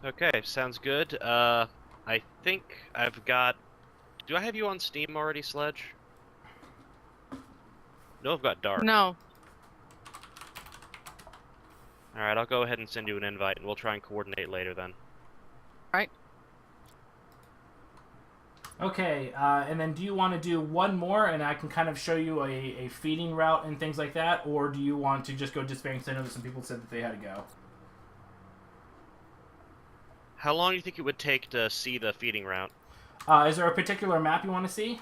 Okay, sounds good. I think I've got... Do I have you on Steam already, Sledge? No, I've got Dark. No. Alright, I'll go ahead and send you an invite, and we'll try and coordinate later then. Right. Okay, and then do you want to do one more, and I can kind of show you a feeding route and things like that, or do you want to just go disband? Because I know that some people said that they had to go. How long do you think it would take to see the feeding route? Is there a particular map you want to see?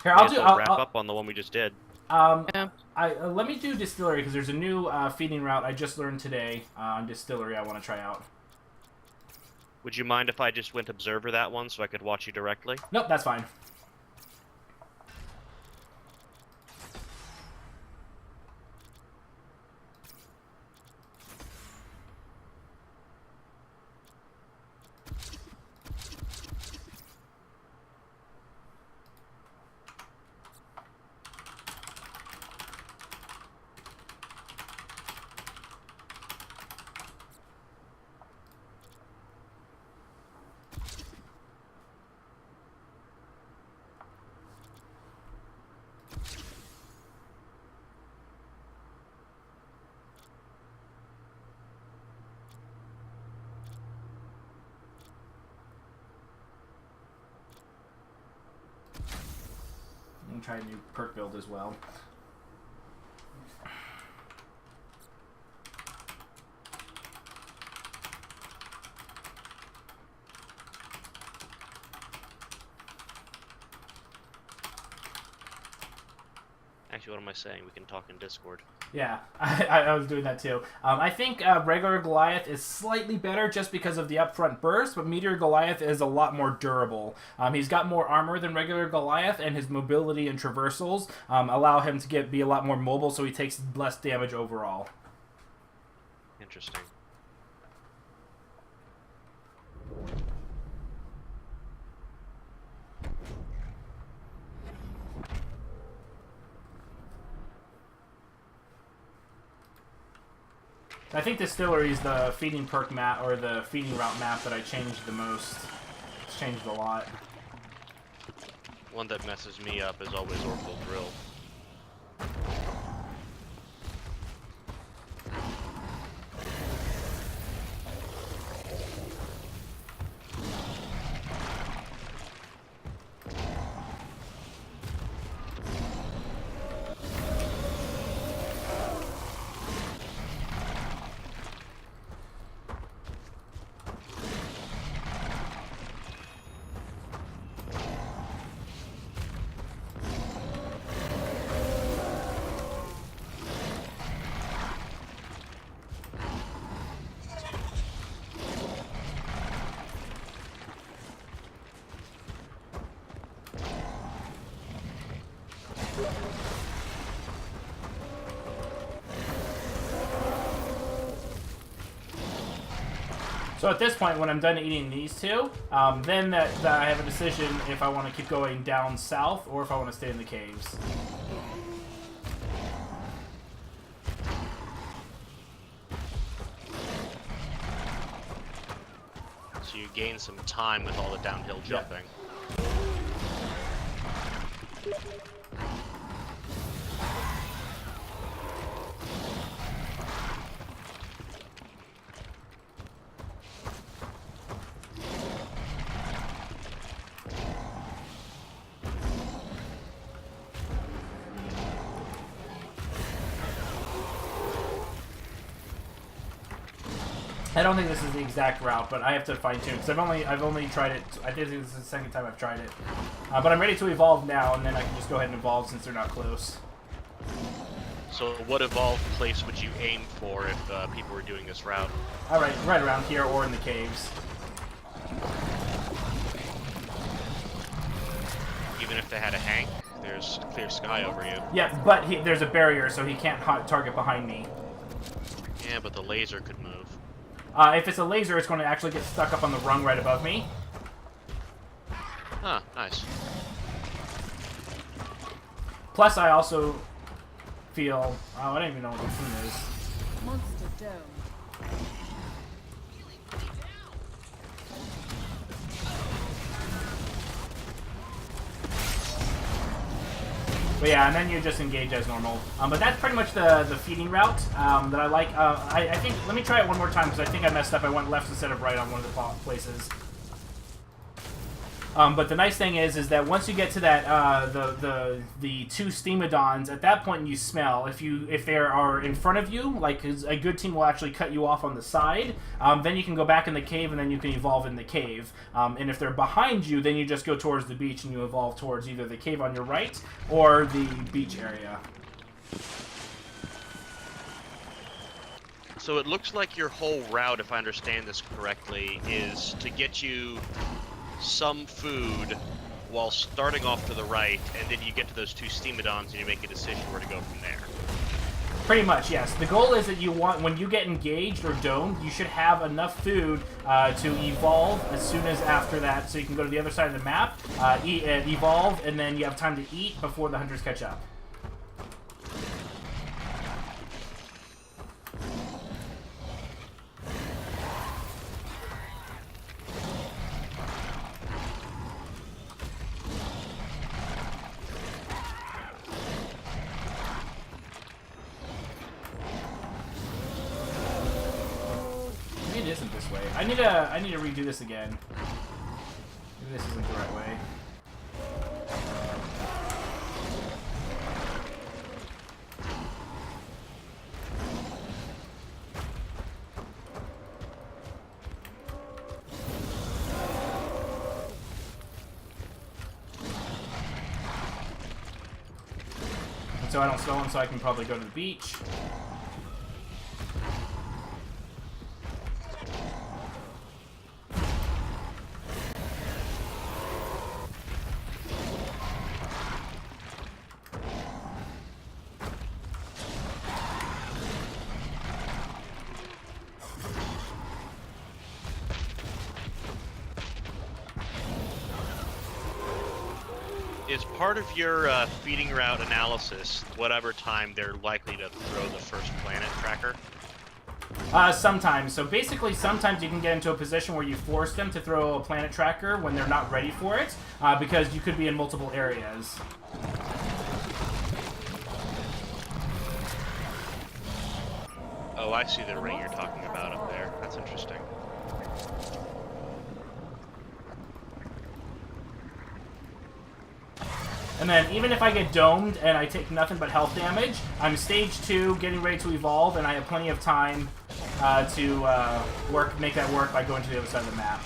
Here, I'll wrap up on the one we just did. Yeah. Let me do distillery, because there's a new feeding route I just learned today on distillery I want to try out. Would you mind if I just went observer that one so I could watch you directly? Nope, that's fine. And try a new perk build as well. Actually, what am I saying? We can talk in Discord. Yeah, I was doing that too. I think regular Goliath is slightly better just because of the upfront burst, but Meteor Goliath is a lot more durable. He's got more armor than regular Goliath, and his mobility and traversals allow him to be a lot more mobile, so he takes less damage overall. Interesting. I think Distillery is the feeding perk map, or the feeding route map that I changed the most. It's changed a lot. One that messes me up is always Orbital Drill. So at this point, when I'm done eating these two, then that I have a decision if I want to keep going down south or if I want to stay in the caves. So you gain some time with all the downhill jumping. I don't think this is the exact route, but I have to fine tune because I've only tried it. I think this is the second time I've tried it, but I'm ready to evolve now, and then I can just go ahead and evolve since they're not close. So what evolved place would you aim for if people were doing this route? All right, right around here or in the caves. Even if they had a Hank, there's clear sky over you. Yeah, but there's a barrier, so he can't target behind me. Yeah, but the laser could move. If it's a laser, it's going to actually get stuck up on the rung right above me. Huh, nice. Plus, I also feel... Oh, I don't even know what this one is. Monster dome. But yeah, and then you just engage as normal. But that's pretty much the feeding route that I like. I think, let me try it one more time because I think I messed up. I went left instead of right on one of the places. But the nice thing is that once you get to that the two Steamodons, at that point you smell. If they are in front of you, like a good team will actually cut you off on the side. Then you can go back in the cave, and then you can evolve in the cave. And if they're behind you, then you just go towards the beach and you evolve towards either the cave on your right or the beach area. So it looks like your whole route, if I understand this correctly, is to get you some food while starting off to the right, and then you get to those two Steamodons and you make a decision where to go from there. Pretty much, yes. The goal is that you want, when you get engaged or domed, you should have enough food to evolve as soon as after that, so you can go to the other side of the map, evolve, and then you have time to eat before the hunters catch up. Maybe it isn't this way. I need to redo this again. Maybe this isn't the right way. And so I don't slow them, so I can probably go to the beach. Is part of your feeding route analysis whatever time they're likely to throw the first planet tracker? Sometimes. So basically, sometimes you can get into a position where you force them to throw a planet tracker when they're not ready for it, because you could be in multiple areas. Oh, I see the ring you're talking about up there. That's interesting. And then, even if I get domed and I take nothing but health damage, I'm stage 2, getting ready to evolve, and I have plenty of time to make that work by going to the other side of the map.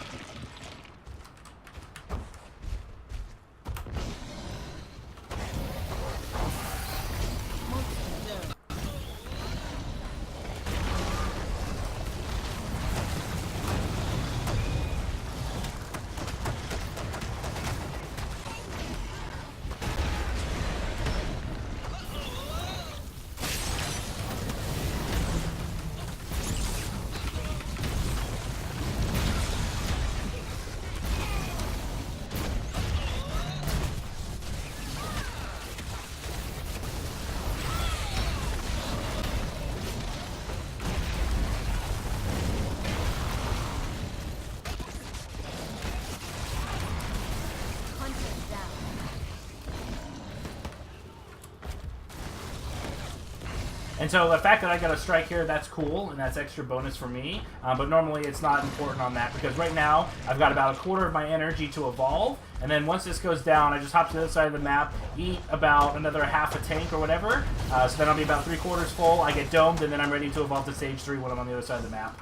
And so the fact that I got a strike here, that's cool, and that's extra bonus for me. But normally it's not important on that, because right now I've got about a quarter of my energy to evolve, and then once this goes down, I just hop to the other side of the map, eat about another half a tank or whatever, so then I'll be about 3/4 full, I get domed, and then I'm ready to evolve to stage 3 when I'm on the other side of the map.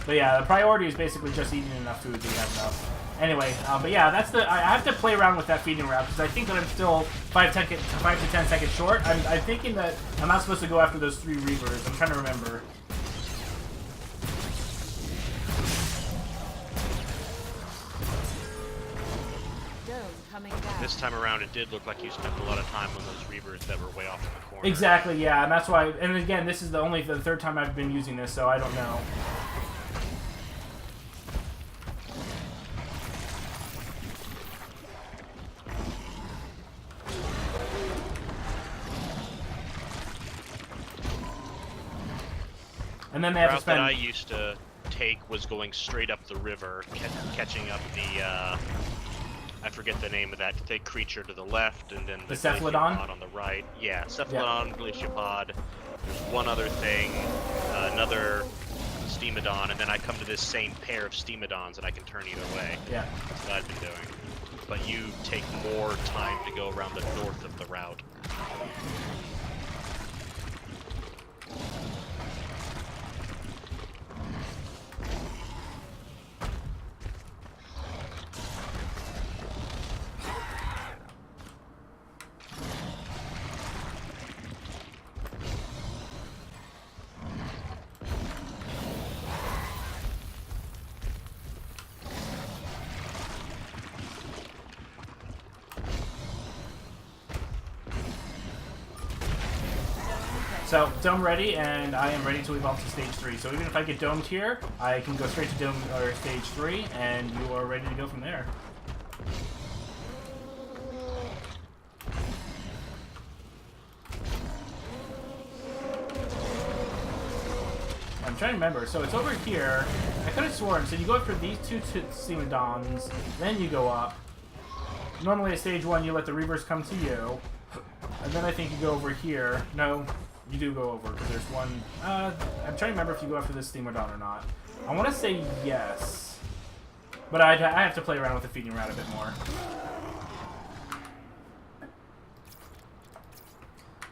But yeah, the priority is basically just eating enough food so you have enough. Anyway, but yeah, that's the. I have to play around with that feeding route because I think that I'm still 5 to 10 seconds short. I'm thinking that I'm not supposed to go after those 3 Reavers. I'm trying to remember. This time around, it did look like you spent a lot of time on those Reavers that were way off in the corner. Exactly, yeah, and that's why. And again, this is the 3rd time I've been using this, so I don't know. And then they have to spend. That I used to take was going straight up the river, catching up the, I forget the name of that creature to the left, and then The Cephalodon? glaciopod on the right. Yeah, Cephalodon, glaciopod. There's one other thing, another Steamodon, and then I come to this same pair of Steamodons, and I can turn either way. Yeah. That's what I've been doing. But you take more time to go around the north of the route. So, dome ready, and I am ready to evolve to stage 3. So even if I get domed here, I can go straight to dome or stage 3, and you are ready to go from there. I'm trying to remember. So it's over here. I could have sworn. So you go after these two Steamodons, then you go up. Normally at stage 1, you let the Reavers come to you, and then I think you go over here. No. You do go over, because there's one... I'm trying to remember if you go after this Steamodon or not. I want to say yes. But I have to play around with the feeding route a bit more.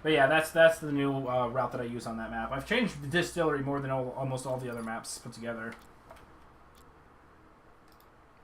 But yeah, that's the new route that I use on that map. I've changed the distillery more than almost all the other maps put together.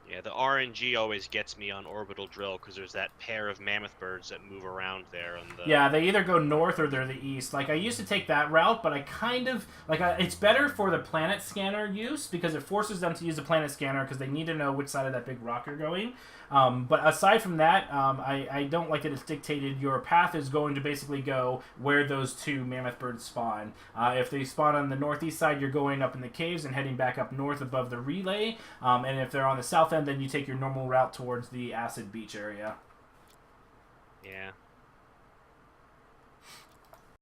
Yeah, the RNG always gets me on Orbital Drill because there's that pair of mammoth birds that move around there. On the... Yeah, they either go north or they're the east. Like, I used to take that route, but I kind of... Like, it's better for the planet scanner use because it forces them to use the planet scanner because they need to know which side of that big rock you're going. But aside from that, I don't like that it's dictated. Your path is going to basically go where those two mammoth birds spawn. If they spawn on the northeast side, you're going up in the caves and heading back up north above the relay. And if they're on the south end, then you take your normal route towards the Acid Beach area. Yeah.